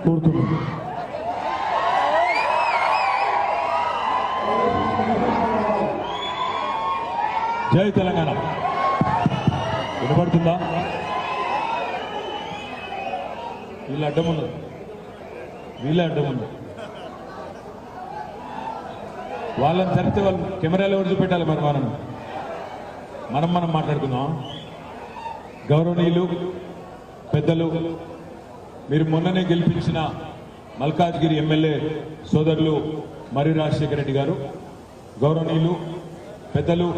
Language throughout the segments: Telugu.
కోరుతున్నాను. జై తెలంగాణ. వినపడుతుందా? వీళ్ళ అడ్డం ఉన్నది, వీళ్ళ అడ్డం ఉన్నది. వాళ్ళని జరిగితే వాళ్ళు కెమెరాలు ఎవరు చూపెట్టాలి? మరి మనం మాట్లాడుకుందాం. గౌరవనీయులు పెద్దలు, మీరు మొన్ననే గెలిపించిన మల్కాజ్గిరి ఎమ్మెల్యే సోదరులు మరి రాజశేఖర రెడ్డి గారు, గౌరవనీయులు పెద్దలు,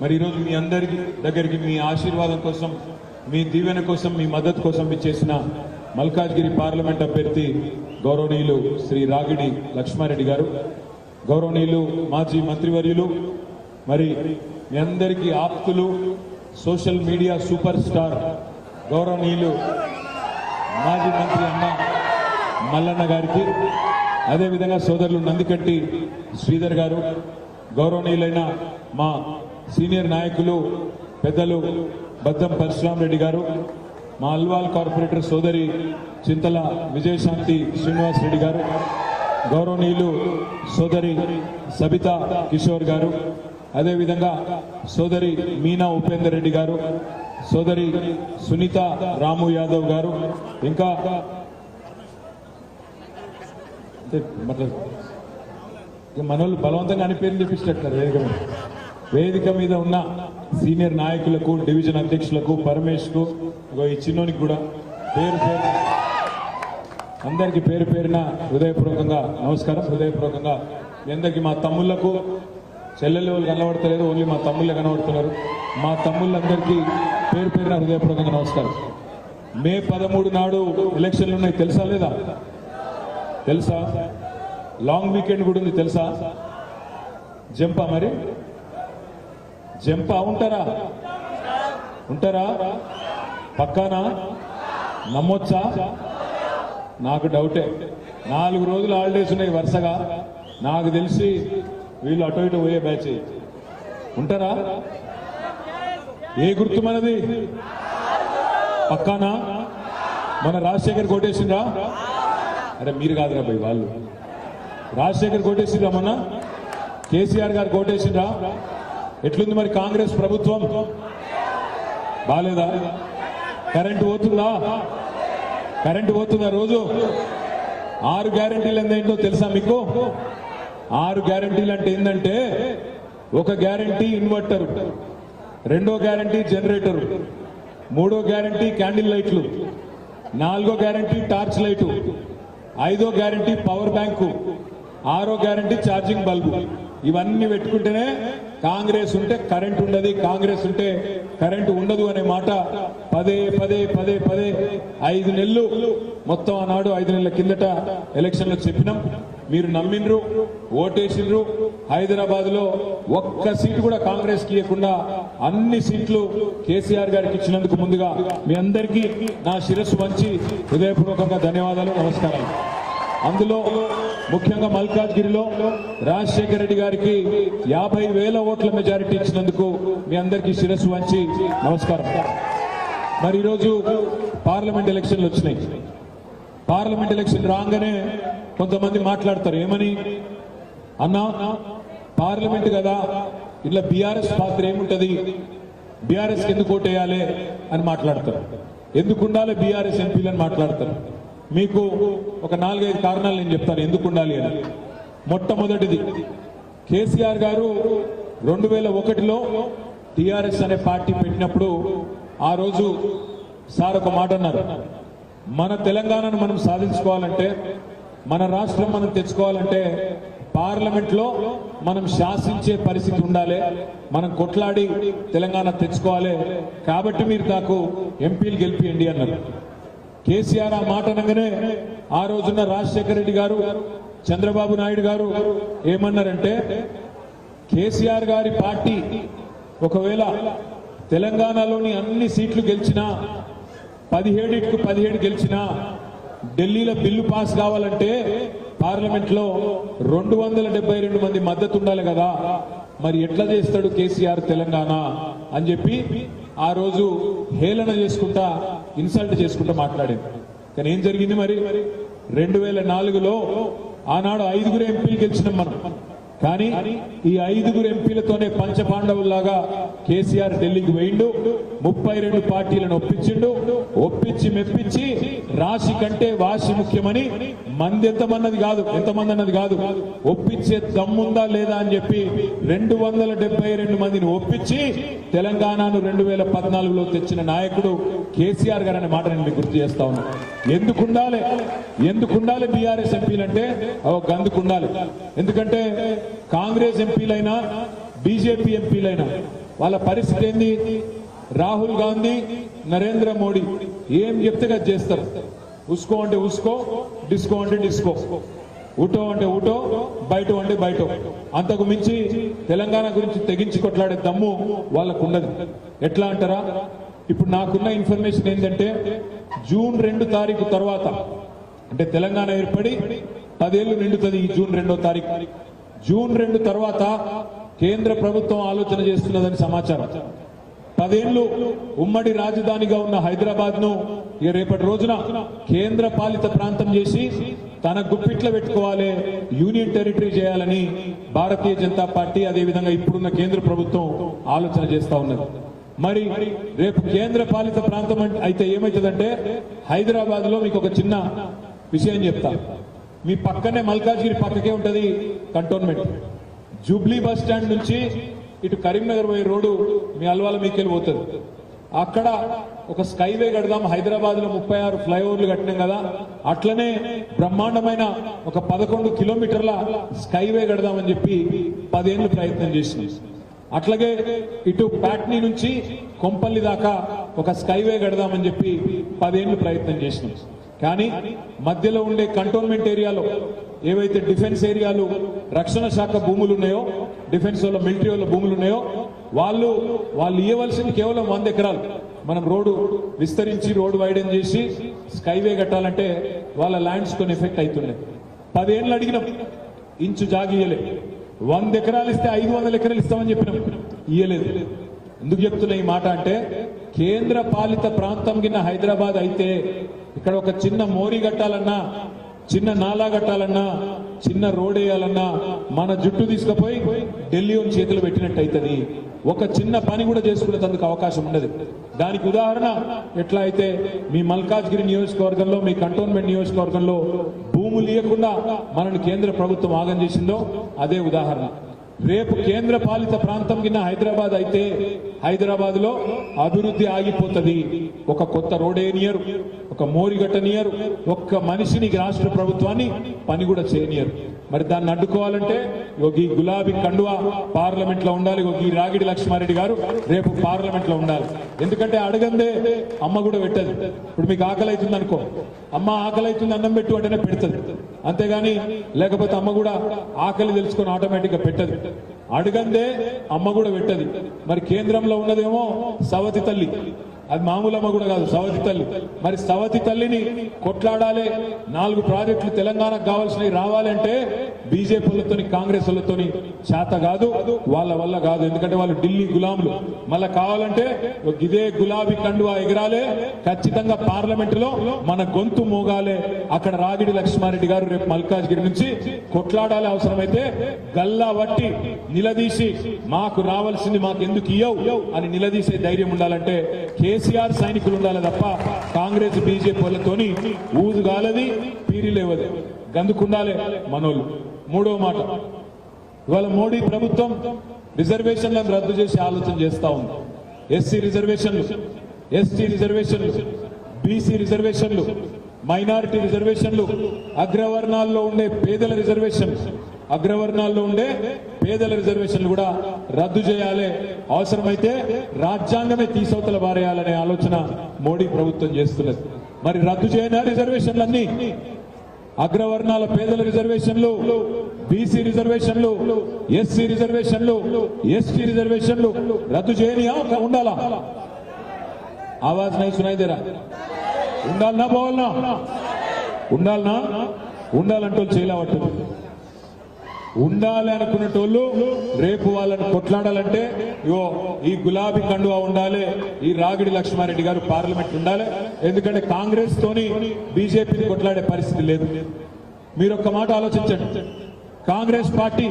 మరి ఈరోజు మీ అందరి దగ్గరికి మీ ఆశీర్వాదం కోసం, మీ దీవెన కోసం, మీ మద్దతు కోసం మీ చేసిన మల్కాజ్గిరి పార్లమెంట్ అభ్యర్థి గౌరవనీయులు శ్రీ రాగిడి లక్ష్మారెడ్డి గారు, గౌరవనీయులు మాజీ మంత్రివర్యులు, మరి మీ అందరికీ ఆప్తులు, సోషల్ మీడియా సూపర్ స్టార్ గౌరవనీయులు మాజీ మంత్రి అన్న మల్లన్న గారికి, అదేవిధంగా సోదరులు నందికట్టి శ్రీధర్ గారు, గౌరవనీయులైన మా సీనియర్ నాయకులు పెద్దలు బద్దం పరశురామ్ రెడ్డి గారు, మా అల్వాల్ కార్పొరేటర్ సోదరి చింతల విజయశాంతి శ్రీనివాస్ రెడ్డి గారు, గౌరవనీయులు సోదరి సబితా కిషోర్ గారు, అదేవిధంగా సోదరి మీనా ఉపేందర్ రెడ్డి గారు, సోదరి సునీత రాము యాదవ్ గారు, ఇంకా మనోళ్ళు బలవంతంగా అని పేరు చెప్పిస్తారు. వేదిక మీద ఉన్న సీనియర్ నాయకులకు, డివిజన్ అధ్యక్షులకు, పరమేష్కు, ఈ చిన్నోనికి కూడా అందరికీ పేరు పేరున హృదయపూర్వకంగా నమస్కారం. హృదయపూర్వకంగా మీ అందరికీ, మా తమ్ముళ్లకు, చెల్లెళ్ళు వాళ్ళు కనబడతలేదు, ఓన్లీ మా తమ్ముళ్ళే కనబడుతున్నారు. మా తమ్ముళ్ళందరికీ పేరు పేరున హృదయపూర్వకంగా నమస్కారం. మే 13 నాడు ఎలక్షన్లు ఉన్నాయి, తెలుసా లేదా? తెలుసా? లాంగ్ వీకెండ్ కూడా ఉంది, తెలుసా? జంపా? మరి జంపా ఉంటారా? పక్కానా? నమ్మొచ్చా? నాకు డౌటే. 4 రోజులు హాలిడేస్ ఉన్నాయి వరుసగా. నాకు తెలిసి వీళ్ళు అటు ఇటు పోయే బ్యాచ్. ఉంటారా? ఏ గుర్తు మనది? పక్కానా? మన రాజశేఖర్ కోటేసిండ్రా? అరే మీరు కాదురా భయ్, వాళ్ళు. రాజశేఖర్ కోటేసిండ్రా, మొన్న కేసీఆర్ గారు కోటేసిండ్రా? ఎట్లుంది మరి కాంగ్రెస్ ప్రభుత్వం? బాలేదా? కరెంటు పోతుందా రోజు? 6 గ్యారంటీలు ఏంటో తెలుసా మీకు? 6 గ్యారంటీలు అంటే ఏంటంటే, ఒక గ్యారంటీ ఇన్వర్టర్, 2వ గ్యారంటీ జనరేటర్, 3వ గ్యారంటీ క్యాండిల్ లైట్లు, 4వ గ్యారంటీ టార్చ్ లైటు, 5వ గ్యారంటీ పవర్ బ్యాంకు, 6వ గ్యారంటీ ఛార్జింగ్ బల్బు. ఇవన్నీ పెట్టుకుంటేనే కాంగ్రెస్ ఉంటే కరెంట్ ఉండదు, కాంగ్రెస్ ఉంటే కరెంటు ఉండదు అనే మాట పదే 5 నెలలు మొత్తం ఆనాడు 5 నెలల కిందట ఎలక్షన్ లో చెప్పినాం. మీరు నమ్మిండ్రు, ఓటేసిండ్రు. హైదరాబాద్ లో ఒక్క సీటు కూడా కాంగ్రెస్ కి ఇవ్వకుండా అన్ని సీట్లు కేసీఆర్ గారికి ఇచ్చినందుకు ముందుగా మీ అందరికీ నా శిరస్సు వంచి హృదయపూర్వకంగా ధన్యవాదాలు, నమస్కారాలు. అందులో ముఖ్యంగా మల్కాజ్గిరిలో రాజశేఖర రెడ్డి గారికి 50,000 ఓట్ల మెజారిటీ ఇచ్చినందుకు మీ అందరికీ శిరస్సు వంచి నమస్కారం. మరి ఈరోజు పార్లమెంట్ ఎలక్షన్లు వచ్చినాయి. పార్లమెంట్ ఎలక్షన్ రాగానే కొంతమంది మాట్లాడతారు, ఏమని? అన్నా పార్లమెంట్ కదా, ఇట్లా బీఆర్ఎస్ పాత్ర ఏముంటది, బీఆర్ఎస్ ఎందుకు ఓటేయాలి అని మాట్లాడతారు. ఎందుకు ఉండాలి బీఆర్ఎస్ ఎంపీలని మాట్లాడతారు. మీకు ఒక 4-5 కారణాలు నేను చెప్తాను ఎందుకు ఉండాలి అని. మొట్టమొదటిది, కేసీఆర్ గారు 2001లో టిఆర్ఎస్ అనే పార్టీ పెట్టినప్పుడు ఆ రోజు సార్ ఒక మాట అన్నారు, మన తెలంగాణను మనం సాధించుకోవాలంటే, మన రాష్ట్రం మనం తెచ్చుకోవాలంటే పార్లమెంట్ లో మనం శాసించే పరిస్థితి ఉండాలి, మనం కొట్లాడి తెలంగాణ తెచ్చుకోవాలి, కాబట్టి మీరు నాకు ఎంపీలు గెలిపియండి అన్నారు. కేసీఆర్ ఆ మాట అనగానే ఆ రోజున్న రాజశేఖర రెడ్డి గారు, చంద్రబాబు నాయుడు గారు ఏమన్నారంటే, కేసీఆర్ గారి పార్టీ ఒకవేళ తెలంగాణలోని అన్ని సీట్లు గెలిచినా, 17 గెలిచినా, ఢిల్లీలో బిల్లు పాస్ కావాలంటే పార్లమెంట్ లో 272 మంది మద్దతు ఉండాలి కదా, మరి ఎట్లా చేస్తాడు కేసీఆర్ తెలంగాణ అని చెప్పి ఆ రోజు హేళన చేసుకుంటా, ఇన్సల్ట్ చేసుకుంటా మాట్లాడారు. కానీ ఏం జరిగింది మరి 2004లో ఆనాడు 5 ఎంపీలు గెలిచినాం మనం. కానీ ఈ 5 ఎంపీలతోనే పంచపాండవుల్లాగా కేసీఆర్ ఢిల్లీకి పోయిండు, 32 పార్టీలను ఒప్పించి మెప్పించి రాశి కంటే వాసి ముఖ్యమని మంది ఎంతమంది అన్నది కాదు ఒప్పించే దమ్ముందా లేదా అని చెప్పి 272 మందిని ఒప్పించి తెలంగాణను 2014లో తెచ్చిన నాయకుడు కేసీఆర్ గారు అనే మాట నేను మీకు గుర్తు చేస్తా ఉన్నా. ఎందుకుండాలి బీఆర్ఎస్ ఎంపీలంటే గందుకుండాలి. ఎందుకంటే కాంగ్రెస్ ఎంపీలైనా బీజేపీ ఎంపీలైనా వాళ్ళ పరిస్థితి ఏంది? రాహుల్ గాంధీ, నరేంద్ర మోడీ ఏం చెప్తే అది చేస్తారు. ఉస్కో అంటే ఉస్కో, డిస్కో అంటే డిస్కో, ఉటో అంటే ఉటో, బయట అంటే బయట. అంతకు మించి తెలంగాణ గురించి తెగించి కొట్లాడే దమ్ము వాళ్ళకు ఉండదు. ఎట్లా అంటారా? ఇప్పుడు నాకున్న ఇన్ఫర్మేషన్ ఏంటంటే జూన్ 2 తారీఖు తర్వాత, అంటే తెలంగాణ ఏర్పడి 10 ఏళ్లు నిండుతుంది ఈ జూన్ 2వ తారీఖు. జూన్ 2 తర్వాత కేంద్ర ప్రభుత్వం ఆలోచన చేస్తున్నదని సమాచారం. 10 ఏళ్లు ఉమ్మడి రాజధానిగా ఉన్న హైదరాబాద్ ను రేపటి రోజున కేంద్ర పాలిత ప్రాంతం చేసి తన గుప్పిట్లో పెట్టుకోవాలి, యూనియన్ టెరిటరీ చేయాలని భారతీయ జనతా పార్టీ అదేవిధంగా ఇప్పుడున్న కేంద్ర ప్రభుత్వం ఆలోచన చేస్తా ఉన్నది. మరి రేపు కేంద్ర పాలిత ప్రాంతం అయితే ఏమవుతుందంటే హైదరాబాద్ లో మీకు ఒక చిన్న విషయం చెప్తా. మీ పక్కనే మల్కాజ్గిరి పక్కకే ఉంటది కంటోన్మెంట్. జూబ్లీ బస్ స్టాండ్ నుంచి ఇటు కరీంనగర్ పోయే రోడ్డు మీ అల్వాల మీకెళ్ళి పోతుంది. అక్కడ ఒక స్కైవే కడదాం, హైదరాబాద్ లో 36 ఫ్లైఓవర్లు కట్టినాం కదా, అట్లనే బ్రహ్మాండమైన ఒక 11 కిలోమీటర్ల స్కైవే కడదామని చెప్పి 10 ఏళ్లు ప్రయత్నం చేసినాం. అట్లాగే ఇటు ప్యాట్నీ నుంచి కొంపల్లి దాకా ఒక స్కైవే కడదామని చెప్పి 10 ఏళ్లు ప్రయత్నం చేసినాం. కానీ మధ్యలో ఉండే కంటోన్మెంట్ ఏరియాలో ఏవైతే డిఫెన్స్ ఏరియాలు, రక్షణ శాఖ భూములు ఉన్నాయో, డిఫెన్స్ వాళ్ళ మిలిటరీ వాళ్ళ భూములు ఉన్నాయో వాళ్ళు ఇవ్వవలసింది కేవలం 100 ఎకరాలు. మనం రోడ్డు విస్తరించి రోడ్డు వైడెన్ చేసి స్కైవే కట్టాలంటే వాళ్ళ ల్యాండ్స్ కొన్ని ఎఫెక్ట్ అవుతున్నాయి. 10 ఏళ్ళు అడిగినాం, ఇంచు జాగియలే. 100 ఎకరాలు ఇస్తే 500 ఎకరాలు ఇస్తామని చెప్పినాం, ఇయ్యలేదు. ఎందుకు చెప్తున్నా ఈ మాట అంటే కేంద్ర పాలిత ప్రాంతం కింద హైదరాబాద్ అయితే ఇక్కడ ఒక చిన్న మోరీ కట్టాలన్నా, చిన్న నాలా కట్టాలన్నా, చిన్న రోడ్ వేయాలన్నా మన జుట్టు తీసుకుపోయి ఢిల్లీ చేతులు పెట్టినట్టు అవుతుంది. ఒక చిన్న పని కూడా చేసుకునేందుకు అవకాశం ఉండదు. దానికి ఉదాహరణ ఎట్లా అయితే మీ మల్కాజ్గిరి నియోజకవర్గంలో, మీ కంటోన్మెంట్ నియోజకవర్గంలో భూములు ఇవ్వకుండా మనల్ని కేంద్ర ప్రభుత్వం ఆగం చేసిందో అదే ఉదాహరణ. రేపు కేంద్ర పాలిత ప్రాంతం కింద హైదరాబాద్ అయితే హైదరాబాద్ లో అభివృద్ధి ఆగిపోతుంది. ఒక కొత్త రోడ్ వేయనియరు, ఒక మోరిగట్టనియరు, ఒక్క మనిషిని రాష్ట్ర ప్రభుత్వాన్ని పని కూడా చేయనియరు. మరి దాన్ని అడ్డుకోవాలంటే ఈ గులాబీ కండువా పార్లమెంట్ లో ఉండాలి, ఈ రాగిడి లక్ష్మారెడ్డి గారు రేపు పార్లమెంట్ లో ఉండాలి. ఎందుకంటే అడగందే అమ్మ కూడా పెట్టదు. ఇప్పుడు మీకు ఆకలి అవుతుంది అనుకో, అమ్మ ఆకలి అవుతుంది అన్నం పెట్టు అంటేనే పెడుతుంది, అంతేగాని లేకపోతే అమ్మ కూడా ఆకలి తెలుసుకొని ఆటోమేటిక్ గా పెట్టదు. అడగందే అమ్మ కూడా పెట్టది. మరి కేంద్రంలో ఉన్నదేమో సవతి తల్లి, అది మామూలు అమ్మ కూడా కాదు, సవతి తల్లి. మరి సవతి తల్లిని కొట్లాడాలి, 4 ప్రాజెక్టులు తెలంగాణకు కావాల్సినవి రావాలంటే బీజేపీ వాళ్ళతోని, కాంగ్రెస్ వాళ్ళతోని చేత కాదు, వాళ్ళ వల్ల కాదు. ఎందుకంటే వాళ్ళు ఢిల్లీ గులాములు. మళ్ళా కావాలంటే ఇదే గులాబీ కండువా ఎగరాలే, ఖచ్చితంగా పార్లమెంట్ లో మన గొంతు మోగాలే. అక్కడ రాగిడి లక్ష్మారెడ్డి గారు రేపు మల్కాజ్గిరి నుంచి కొట్లాడాలి, అవసరమైతే గల్లా వట్టి నిలదీసి మాకు రావాల్సింది మాకు ఎందుకు ఇయ్యవు అని నిలదీసే ధైర్యం ఉండాలంటే కేసీఆర్ సైనికులు ఉండాలి తప్ప కాంగ్రెస్ బీజేపీ వాళ్ళతోని ఊదుగాలది, పీరిలేవది, గందుకుండాలే మనోళ్ళు. 3వ మాట, ఇవాళ మోడీ ప్రభుత్వం రిజర్వేషన్లను రద్దు చేసి ఆలోచన చేస్తా ఉంది. ఎస్సీ రిజర్వేషన్లు, ఎస్టీ రిజర్వేషన్లు, బీసీ రిజర్వేషన్లు, మైనారిటీ రిజర్వేషన్లు, అగ్రవర్ణాల్లో ఉండే పేదల రిజర్వేషన్లు కూడా రద్దు చేయాలి. అవసరమైతే రాజ్యాంగమే తీసవతల బారేయాలనే ఆలోచన మోడీ ప్రభుత్వం చేస్తున్నది. మరి రద్దు చేయనా రిజర్వేషన్లన్నీ? అగ్రవర్ణాల పేదల రిజర్వేషన్లు, బీసీ రిజర్వేషన్లు, ఎస్సీ రిజర్వేషన్లు, ఎస్టీ రిజర్వేషన్లు రద్దు చేయనియా ఉండాలా? ఆవాజ్ నై సునాయి దేరా? ఉండాలనా పోవాలనా? ఉండాలనా? ఉండాలంటూ చేయలేవట్టు. ఉండాలి అనుకున్నటోళ్ళు రేపు వాళ్ళని కొట్లాడాలంటే ఇగో ఈ గులాబీ కండువా ఉండాలి, ఈ రాగిడి లక్ష్మారెడ్డి గారు పార్లమెంట్ ఉండాలి. ఎందుకంటే కాంగ్రెస్ తోని బీజేపీని కొట్లాడే పరిస్థితి లేదు. మీరు ఒక్క మాట ఆలోచించండి. కాంగ్రెస్ పార్టీ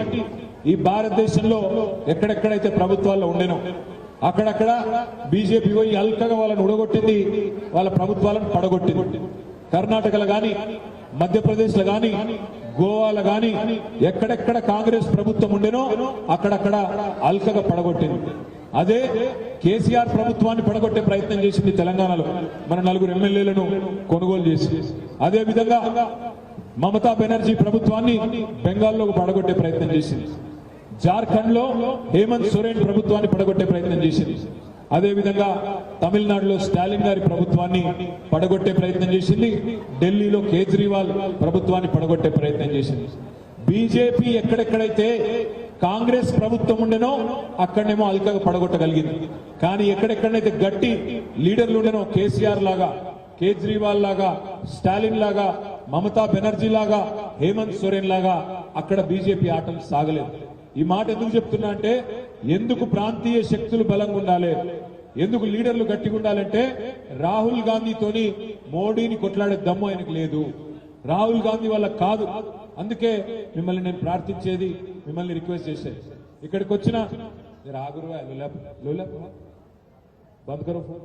ఈ భారతదేశంలో ఎక్కడెక్కడైతే ప్రభుత్వాల్లో ఉండేనో అక్కడక్కడ బీజేపీ పోయి అల్కగా వాళ్ళని ఉడగొట్టింది, వాళ్ళ ప్రభుత్వాలను పడగొట్టింది. కర్ణాటకలో గాని, మధ్యప్రదేశ్లో గాని, గోవాలో గాని ఎక్కడెక్కడ కాంగ్రెస్ ప్రభుత్వం ఉండేనో అక్కడక్కడ అల్కగా పడగొట్టింది. అదే కేసీఆర్ ప్రభుత్వాన్ని పడగొట్టే ప్రయత్నం చేసింది తెలంగాణలో, మన 4 ఎమ్మెల్యేలను కొనుగోలు చేసి. అదే విధంగా మమతా బెనర్జీ ప్రభుత్వాన్ని బెంగాల్లో పడగొట్టే ప్రయత్నం చేసింది. జార్ఖండ్ లో హేమంత్ సోరెన్ ప్రభుత్వాన్ని పడగొట్టే ప్రయత్నం చేసింది. అదే విధంగా తమిళనాడులో స్టాలిన్ గారి ప్రభుత్వాన్ని పడగొట్టే ప్రయత్నం చేసింది. ఢిల్లీలో కేజ్రీవాల్ ప్రభుత్వాన్ని పడగొట్టే ప్రయత్నం చేసింది. బీజేపీ ఎక్కడెక్కడైతే కాంగ్రెస్ ప్రభుత్వం ఉండేనో అక్కడనేమో అల్కగా పడగొట్టగలిగింది. కానీ ఎక్కడెక్కడైతే గట్టి లీడర్లు ఉండేనో కేసీఆర్ లాగా, కేజ్రీవాల్ లాగా, స్టాలిన్ లాగా, మమతా బెనర్జీ లాగా, హేమంత్ సోరెన్ లాగా అక్కడ బీజేపీ ఆటలు సాగలేదు. ఈ మాట ఎందుకు చెప్తున్నా అంటే, ఎందుకు ప్రాంతీయ శక్తులు బలంగా ఉండాలి, ఎందుకు లీడర్లు గట్టిగా ఉండాలంటే రాహుల్ గాంధీతోని మోడీని కొట్లాడే దమ్ము ఆయనకు లేదు. రాహుల్ గాంధీ వాళ్ళ కాదు. అందుకే మిమ్మల్ని నేను ప్రార్థించేది, మిమ్మల్ని రిక్వెస్ట్ చేసేది, ఇక్కడికి వచ్చిన బంద్ కరో ఫోన్,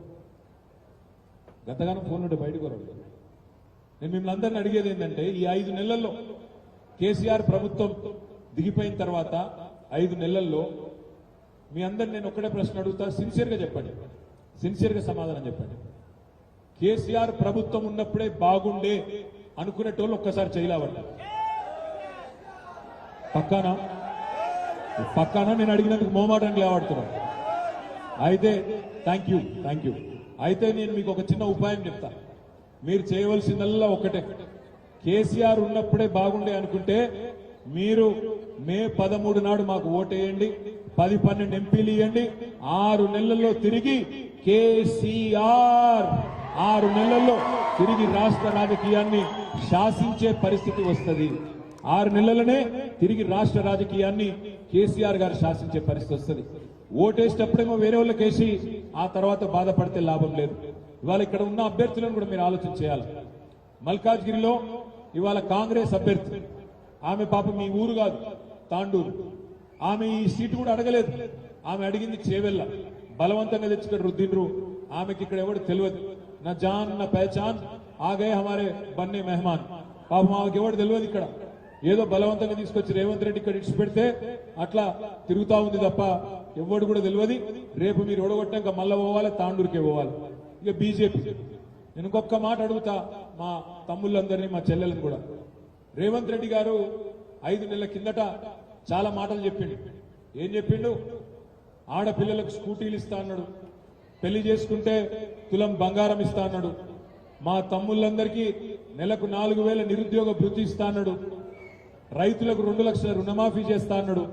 గతగానం ఫోన్ ఉంటే బయటకు రాడు. నేను మిమ్మల్ని అందరిని అడిగేది ఏంటంటే, ఈ 5 నెలల్లో కేసీఆర్ ప్రభుత్వం దిగిపోయిన తర్వాత 5 నెలల్లో మీ అందరు నేను ఒక్కడే ప్రశ్న అడుగుతా, సిన్సియర్గా చెప్పండి, సిన్సియర్గా సమాధానం చెప్పండి. కేసీఆర్ ప్రభుత్వం ఉన్నప్పుడే బాగుండే అనుకునేటోళ్ళు ఒక్కసారి చేయలేవంట. పక్కానా నేను అడిగినందుకు మోమాటానికి లేవాడుతున్నాను. అయితే థ్యాంక్ యూ. అయితే నేను మీకు ఒక చిన్న ఉపాయం చెప్తా. మీరు చేయవలసిందల్లా ఒకటే, కేసీఆర్ ఉన్నప్పుడే బాగుండే అనుకుంటే మీరు మే 13 నాడు మాకు ఓటేయండి, 10-12 ఎంపీలు ఇవ్వండి. 6 నెలల్లో తిరిగి కేసీఆర్ 6 నెలల్లో తిరిగి రాష్ట్ర రాజకీయాన్ని శాసించే పరిస్థితి వస్తుంది. 6 నెలలనే తిరిగి రాష్ట్ర రాజకీయాన్ని కేసీఆర్ గారు శాసించే పరిస్థితి వస్తుంది. ఓటేసేటప్పుడేమో వేరే వాళ్ళకి వేసి ఆ తర్వాత బాధపడితే లాభం లేదు. ఇవాళ ఇక్కడ ఉన్న అభ్యర్థులను కూడా మీరు ఆలోచన చేయాలి. మల్కాజ్గిరిలో ఇవాళ కాంగ్రెస్ అభ్యర్థి, ఆమె పాపం మీ ఊరు కాదు, తాండూరు. ఆమె ఈ సీటు కూడా అడగలేదు. ఆమె అడిగింది చేవెళ్ళ. బలవంతంగా తెచ్చుకొని రుద్దిండ్రు. ఆమెకి ఇక్కడ ఎవడు తెలియదు. నా జాన్ నా పహచాన్ ఆగే హమారే బన్నే మెహమాన్. పాపం ఆమెకి ఎవడు తెలియదు. ఇక్కడ ఏదో బలవంతంగా తీసుకొచ్చి రేవంత్ రెడ్డి ఇక్కడ ఇడిచి పెడితే అట్లా తిరుగుతా ఉంది తప్ప ఎవడు కూడా తెలియదు. రేపు మీరు ఓడగొట్టాక మళ్ళా పోవాలి, తాండూరుకే పోవాలి. ఇక బీజేపీ, నేను ఇంకొక మాట అడుగుతా మా తమ్ముళ్ళందరినీ, మా చెల్లెలను కూడా. రేవంత్ రెడ్డి గారు 5 నెలల కిందట చాలా మాటలు చెప్పిండు. ఏం చెప్పిండు? ఆడపిల్లలకు స్కూటీలు ఇస్తా అన్నాడు, పెళ్లి చేసుకుంటే తులం బంగారం ఇస్తా అన్నాడు, మా తమ్ముళ్ళందరికీ నెలకు 4,000 నిరుద్యోగ భృతి ఇస్తా అన్నాడు, రైతులకు 2 లక్షల రుణమాఫీ చేస్తా అన్నాడు,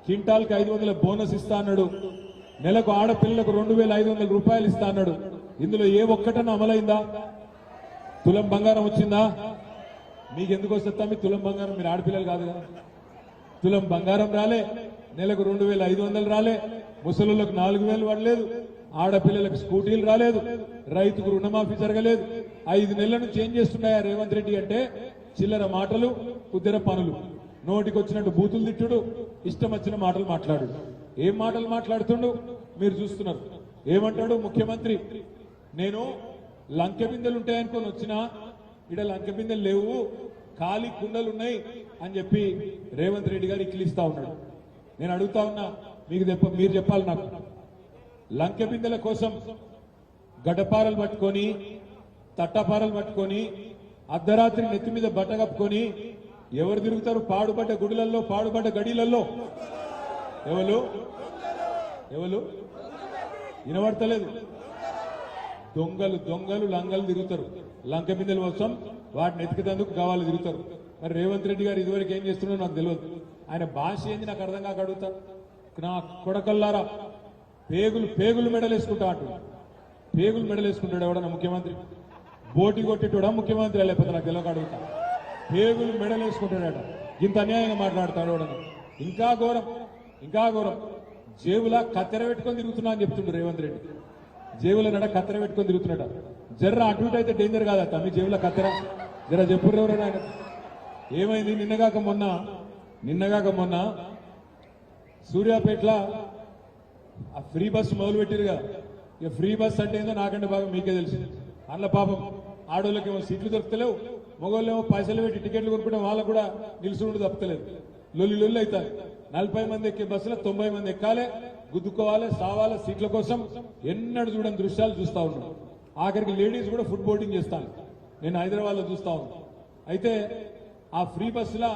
క్వింటాల్కి 500 బోనస్ ఇస్తా అన్నాడు, నెలకు ఆడపిల్లలకు 2,500 రూపాయలు ఇస్తా అన్నాడు. ఇందులో ఏ ఒక్కటన్నా అమలైందా? తులం బంగారం వచ్చిందా? మీకు ఎందుకు వస్తుందా మీ తులం బంగారం? మీరు ఆడపిల్లలు కాదు కదా. తులం బంగారం రాలే, నెలకు 2,500 రాలే, ముసలులకు 4,000 పడలేదు, ఆడపిల్లలకు స్కూటీలు రాలేదు, రైతుకు రుణమాఫీ జరగలేదు. 5 నెలల నుంచి ఏం చేస్తున్నాయా రేవంత్ రెడ్డి అంటే చిల్లర మాటలు, కుద్దెర పనులు, నోటికి వచ్చినట్టు బూతులు తిట్టుడు, ఇష్టం వచ్చిన మాటలు మాట్లాడు. ఏం మాటలు మాట్లాడుతుండు మీరు చూస్తున్నారు. ఏమంటాడు ముఖ్యమంత్రి? నేను లంకె బిందెలు ఉంటాయనుకొని వచ్చినా, ఇక్కడ లంకె బిందెలు లేవు, ఖాళీ కుండలు ఉన్నాయి అని చెప్పి రేవంత్ రెడ్డి గారు ఇక్కిలిస్తా ఉన్నాడు. నేను అడుగుతా ఉన్నా, మీరు చెప్పాలి నాకు. లంకె బిందెల కోసం గడ్డపారలు పట్టుకొని, తట్టపారలు పట్టుకొని, అర్ధరాత్రి నెత్తి మీద బట్ట కప్పుకొని ఎవరు తిరుగుతారు? పాడుబడ్డ గుడులలో, పాడుబడ్డ గడిలలో. ఎవరు వినబడతలేదు? దొంగలు లంగలు తిరుగుతారు. లంక బిందెల కోసం వాటిని ఎతికేందుకు గవాళ్ళు తిరుగుతారు. మరి రేవంత్ రెడ్డి గారు ఇదివరకు ఏం చేస్తున్నారో నాకు తెలియదు. ఆయన భాష ఏంది నాకు అర్థం కాక అడుగుతారు. నా కొడకల్లారా, పేగులు మెడలేసుకుంటా అంటున్నాడు. పేగులు మెడలేసుకుంటాడు ఎవడన్నా ముఖ్యమంత్రి? బోటి కొట్టేటోడా ముఖ్యమంత్రి? లేకపోతే నాకు తెలియక అడుగుతా. పేగులు మెడలేసుకుంటాడట. ఇంత అన్యాయంగా మాట్లాడతాడు వాడు. ఇంకా ఘోరం, ఇంకా ఘోరం. జేబులా కత్తెర పెట్టుకొని తిరుగుతున్నా అని చెప్తుండ్రు రేవంత్ రెడ్డి. జేబుల నడ కత్తెర పెట్టుకొని తిరుగుతున్నాడు. జర్ర అటు ఇటు అయితే డేంజర్ కాదా తమ్మి? జేబుల కత్తెర జర చెప్పుర్రు ఎవరైనా ఆయన. ఏమైంది? నిన్నగాక మొన్న సూర్యాపేటలో ఆ ఫ్రీ బస్సు మొదలు పెట్టిరుగా. ఇక ఫ్రీ బస్ అంటే ఏందో నాకంటే బాగా మీకే తెలుసు. అందులో పాపం ఆడోళ్ళకేమో సీట్లు దొరుకుతలేవు, మగవాళ్ళేమో పైసలు పెట్టి టికెట్లు కొనుక్కుంటే వాళ్ళకు కూడా నిలుసుకుంటూ తప్పలేదు. లొల్లి అవుతాయి. 40 మంది ఎక్కే బస్సులో 90 మంది ఎక్కాలి, గుద్దుకోవాలి, సావాలి సీట్ల కోసం. ఎన్నడూ చూడని దృశ్యాలు చూస్తా ఉన్నాం. ఆఖరికి లేడీస్ కూడా ఫుడ్ బోర్డింగ్ చేస్తాను. నేను హైదరాబాద్ లో చూస్తా ఉన్నాను. అయితే ఆ ఫ్రీ బస్సులా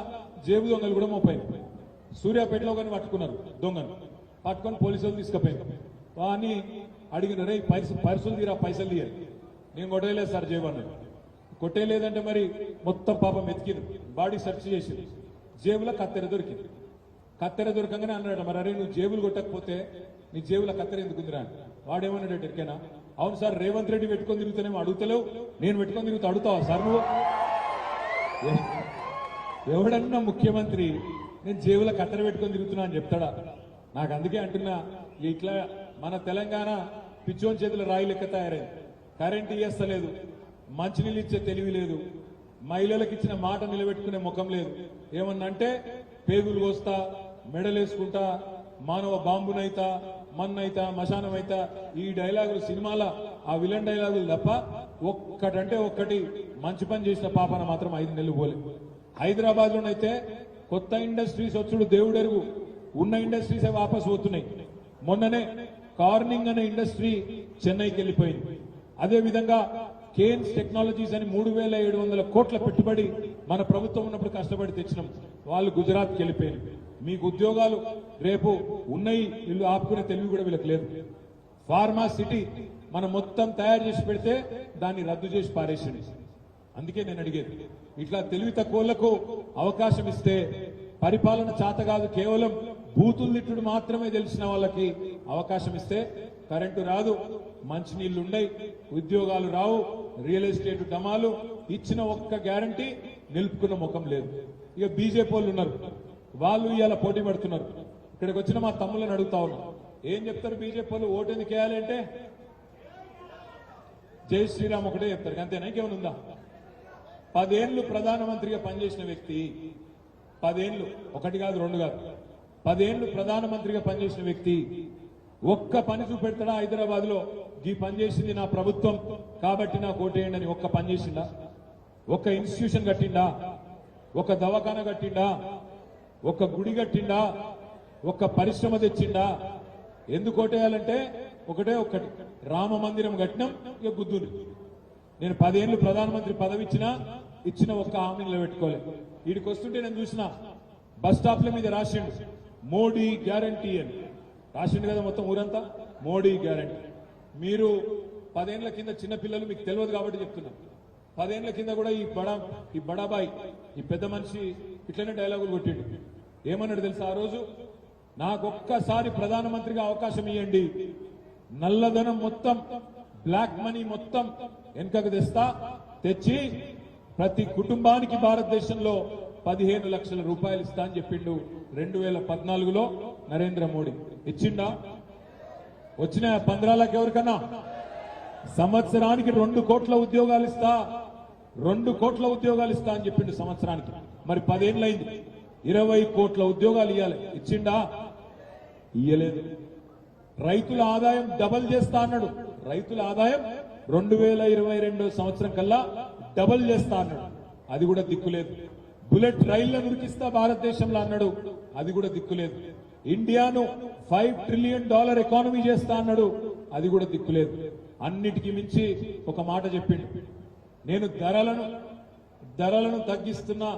జేబు దొంగలు కూడా మోపోయింది. సూర్యాపేటలో కానీ పట్టుకున్నారు దొంగను. పట్టుకొని పోలీసులు తీసుకుపోయారు. అని అడిగిన రే పైసలు తీరా, పైసలు తీయాలి. నేను కొట్టేయలేదు సార్ జేబు అన్నాడు. కొట్టేయలేదంటే మరి మొత్తం పాపం ఎతికిరు, బాడీ సెర్చ్ చేసింది. జేబులో కత్తెర దొరికింది. కత్తెర దొరకంగానే అన్నాడు, మరి అరే నువ్వు జేబులు కొట్టకపోతే నీ జేబులో కత్తెర ఎందుకుందిరా? వాడేమన్నాడు ఎరికేనా? అవును సార్, రేవంత్ రెడ్డి పెట్టుకొని తిరుగుతానేమో అడుగుతలేవు, నేను పెట్టుకొని తిరుగుతా అడుగుతావా సార్ నువ్వు? ఎవడన్నా ముఖ్యమంత్రి నేను జేబులో కత్తెర పెట్టుకొని తిరుగుతున్నా అని చెప్తాడా? నాకు అందుకే అంటున్నా, ఇట్లా మన తెలంగాణ పిచ్చోని చేతుల రాయి లెక్క తయారైంది. కరెంట్ ఇయ్యస్తలేదు, మంచినీళ్ళు ఇచ్చే తెలివి లేదు, మహిళలకు ఇచ్చిన మాట నిలబెట్టుకునే ముఖం లేదు. ఏమన్నంటే పేగులు కోస్తా, మెడలేసుకుంటా, మానవ బాంబునైతా, మన్నైతా, మశానమైతా, ఈ డైలాగులు సినిమాల ఆ విలన్ డైలాగులు తప్ప ఒక్కటంటే ఒక్కటి మంచి పని చేసిన పాపన మాత్రం 5 నెలలు పోలే. హైదరాబాద్ లోనైతే కొత్త ఇండస్ట్రీస్ వచ్చుడు దేవుడెరుగు, ఉన్న ఇండస్ట్రీసే వాపసు పోతున్నాయి. మొన్ననే కార్నింగ్ అనే ఇండస్ట్రీ చెన్నైకి వెళ్ళిపోయింది. అదే విధంగా కేన్స్ టెక్నాలజీస్ అని 3700 కోట్ల పెట్టుబడి మన ప్రభుత్వం ఉన్నప్పుడు కష్టపడి తెచ్చినాం. వాళ్ళు గుజరాత్కి వెళ్ళిపోయారు. మీకు ఉద్యోగాలు రేపు ఉన్నాయి, వీళ్ళు ఆపుకునే తెలివి కూడా వీళ్ళకి లేదు. ఫార్మా సిటీ మనం మొత్తం తయారు చేసి పెడితే దాన్ని రద్దు చేసి పారేసింది. అందుకే నేను అడిగేది, ఇట్లా తెలివి తక్కువలకు అవకాశం ఇస్తే పరిపాలన చేత కాదు, కేవలం బూతులు తిట్టుడు మాత్రమే తెలిసిన వాళ్ళకి అవకాశం ఇస్తే కరెంటు రాదు, మంచినీళ్లు ఉండయి, ఉద్యోగాలు రావు, రియల్ ఎస్టేట్ డమాలు, ఇచ్చిన ఒక్క గ్యారంటీ నిలుపుకున్న ముఖం లేదు. ఇక బీజేపీ వాళ్ళు ఉన్నారు, వాళ్ళు ఇవాళ పోటీ పడుతున్నారు. ఇక్కడికి వచ్చిన మా తమ్ముళ్ళని అడుగుతా ఉన్నా, ఏం చెప్తారు బీజేపీ వాళ్ళు? ఓటు ఎందుకు వేయాలి అంటే జై శ్రీరామ్ ఒకటే చెప్తారు, అంతేనా? ఇంకేమైనా ఉందా? 10 ఏళ్లు ప్రధానమంత్రిగా పనిచేసిన వ్యక్తి, 10 ఏళ్లు, 1 కాదు 2 కాదు, 10 ఏళ్లు ప్రధానమంత్రిగా పనిచేసిన వ్యక్తి ఒక్క పని చూపెడతాడా? హైదరాబాద్ లో ఈ పని చేసింది నా ప్రభుత్వం కాబట్టి నాకు ఓటేయండి అని ఒక్క పని చేసిండా? ఒక్క ఇన్స్టిట్యూషన్ కట్టిండా? ఒక దవాఖాన కట్టిండా? ఒక గుడి కట్టిండా? ఒక్క పరిశ్రమ తెచ్చిండా? ఎందుకు ఓటేయాలంటే ఒకటే ఒక్కటి, రామ మందిరం కట్టినాం, ఇక గుద్దుని. నేను 10 ఏళ్లు ప్రధానమంత్రి పదవి ఇచ్చిన ఒక్క హామీ నిలబెట్టుకోలేదు. వీడికి వస్తుంటే నేను చూసిన బస్ స్టాప్ల మీద రాసిండు మోడీ గ్యారంటీ అని రాసిండు కదా, మొత్తం ఊరంతా మోడీ గ్యారంటీ. మీరు 10 ఏళ్ల కింద చిన్న పిల్లలు మీకు తెలియదు కాబట్టి చెప్తున్నా, 10 ఏళ్ల కింద కూడా ఈ బడాబాయ్, ఈ పెద్ద మనిషి ఇట్లనే డైలాగులు కొట్టిండు. ఏమన్నాడు తెలుసా? ఆ రోజు నాకొక్కసారి ప్రధానమంత్రిగా అవకాశం ఇవ్వండి, నల్లధనం మొత్తం, బ్లాక్ మనీ మొత్తం వెనుకకు తెచ్చి ప్రతి కుటుంబానికి భారతదేశంలో 15 లక్షల రూపాయలు ఇస్తా అని చెప్పిండు 2014లో నరేంద్ర మోడీ. ఇచ్చిండా? వచ్చిన 15 లక్ష ఎవరికన్నా? సంవత్సరానికి 2 కోట్ల ఉద్యోగాలు ఇస్తా, 2 కోట్ల ఉద్యోగాలు ఇస్తా అని చెప్పిండు సంవత్సరానికి. మరి 10 ఏళ్ళైంది, 20 కోట్ల ఉద్యోగాలు ఇవ్వాలి. ఇచ్చిండా? ఇయ్యలేదు. రైతుల ఆదాయం డబల్ చేస్తా అన్నాడు. రైతుల ఆదాయం 2022 సంవత్సరం కల్లా డబల్ చేస్తా అన్నాడు. అది కూడా దిక్కులేదు. బుల్లెట్ రైళ్లను ఉరికిస్తా భారతదేశంలో అన్నాడు. అది కూడా దిక్కులేదు. ఇండియాను $5 ట్రిలియన్ ఎకానమీ చేస్తా అన్నాడు. అది కూడా దిక్కులేదు. అన్నిటికీ మించి ఒక మాట చెప్పిండు, నేను ధరలను తగ్గిస్తున్నా,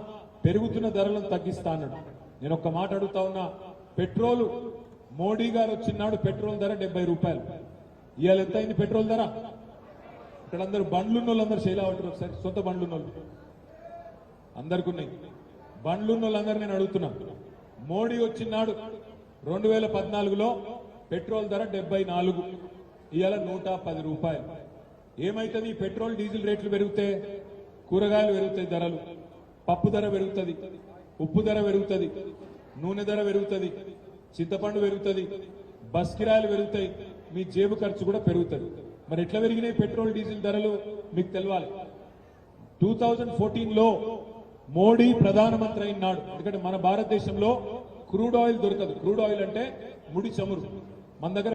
పెరుగుతున్న ధరలను తగ్గిస్తా అన్నాడు. నేను ఒక మాట అడుగుతా ఉన్నా, పెట్రోలు మోడీ గారు వచ్చినాడు పెట్రోల్ ధర 70 రూపాయలు. ఇవాళ ఎంత అయింది పెట్రోల్ ధర? ఇక్కడ అందరూ బండ్లున్న వాళ్ళందరూ శైలా ఉంటారు, ఒకసారి సొంత బండ్లున్న వాళ్ళు అందరికి ఉన్నాయి. బండ్లున్న వాళ్ళందరూ నేను అడుగుతున్నా, మోడీ వచ్చినాడు 2014లో పెట్రోల్ ధర 74, ఇవాళ 110 రూపాయలు. ఏమైతుంది? పెట్రోల్ డీజిల్ రేట్లు పెరిగితే కూరగాయలు పెరుగుతాయి ధరలు, పప్పు ధర పెరుగుతుంది, ఉప్పు ధర పెరుగుతుంది, నూనె ధర పెరుగుతుంది, చింతపండు పెరుగుతుంది, బస్ కిరాయిలు పెరుగుతాయి, మీ జేబు ఖర్చు కూడా పెరుగుతుంది. మరి ఎట్లా పెరిగినాయి పెట్రోల్ డీజిల్ ధరలు మీకు తెలవాలి. 2014లో మోడీ ప్రధానమంత్రి అయినాడు. ఎందుకంటే మన భారతదేశంలో క్రూడ్ ఆయిల్ దొరకదు. క్రూడ్ ఆయిల్ అంటే ముడి చమురు. మన దగ్గర